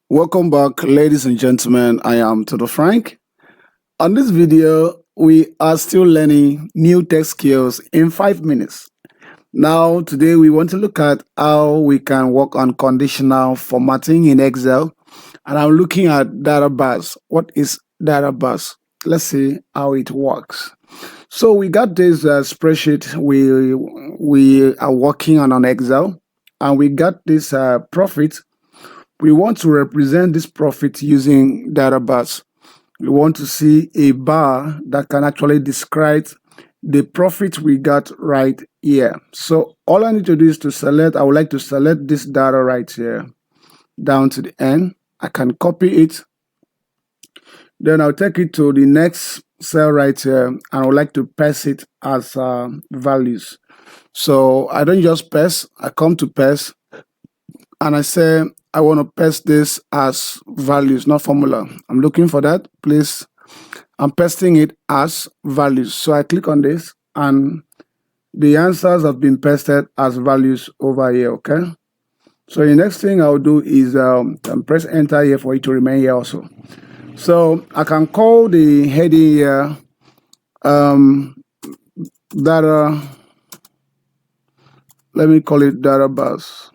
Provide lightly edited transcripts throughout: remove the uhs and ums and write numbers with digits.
Welcome back, ladies and gentlemen. I am Todo Frank. On this video, we are still learning new tech skills in 5 minutes. Now, today we want to look at how we can work on conditional formatting in Excel. And I'm looking at data bus. What is data bus? Let's see how it works. So we got this spreadsheet we are working on Excel, and we got this profit. We want to represent this profit using data bars. We want to see a bar that can actually describe the profit we got right here. So all I need to do is to select, I would like to select this data right here down to the end. I can copy it. Then I'll take it to the next cell right here, and I would like to paste it as values. So I don't just paste, I come to paste, and I say I want to paste this as values, not formula. I'm looking for that. Please, I'm pasting it as values. So I click on this, and the answers have been pasted as values over here, okay? So the next thing I'll do is press enter here for it to remain here also. So I can call the heading here data, let me call it data bus.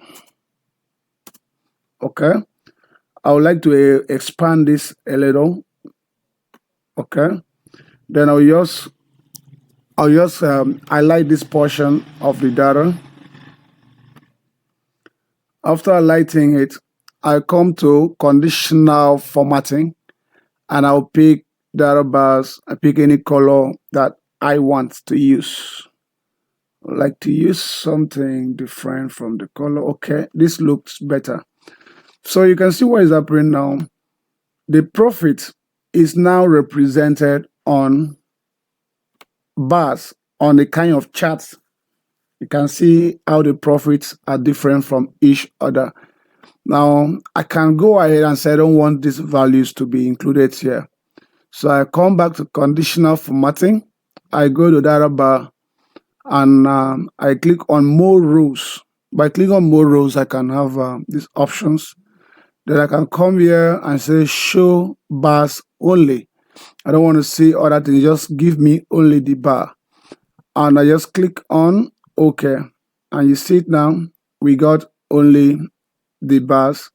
Okay, I would like to expand this a little. Okay, then I'll just highlight this portion of the data. After highlighting it, I come to conditional formatting, and I'll pick data bars. I pick any color that I want to use. I like to use something different from the color. Okay, this looks better. So you can see what is happening now. The profit is now represented on bars on the kind of charts. You can see how the profits are different from each other. Now, I can go ahead and say I don't want these values to be included here. So I come back to conditional formatting. I go to data bar, and I click on more rows. By clicking on more rows, I can have these options. Then I can come here and say show bars only. I don't want to see other things, just give me only the bar. And I just click on OK. And you see it now, we got only the bars.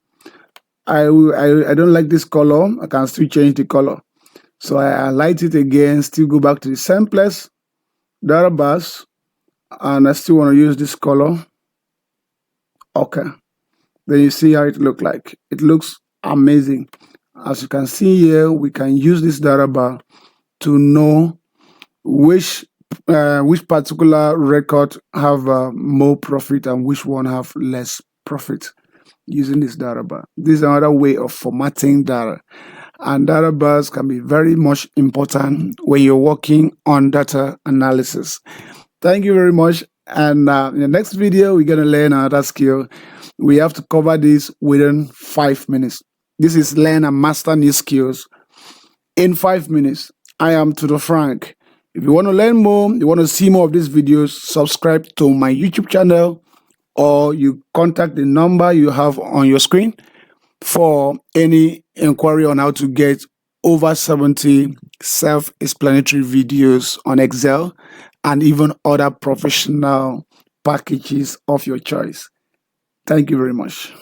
I don't like this color. I can still change the color. So I highlight it again, still go back to the same place, data bars, and I still want to use this color. Okay. Then you see how it looks like. It looks amazing. As you can see here, we can use this data bar to know which particular record have more profit and which one have less profit using this data bar. This is another way of formatting data. And data bars can be very much important when you're working on data analysis. Thank you very much. And in the next video, we're going to learn another skill. We have to cover this within 5 minutes. This is learn and master new skills in 5 minutes. I am Todo Frank. If you want to learn more, you want to see more of these videos, subscribe to my YouTube channel, or you contact the number you have on your screen for any inquiry on how to get over 70 self-explanatory videos on Excel and even other professional packages of your choice. Thank you very much.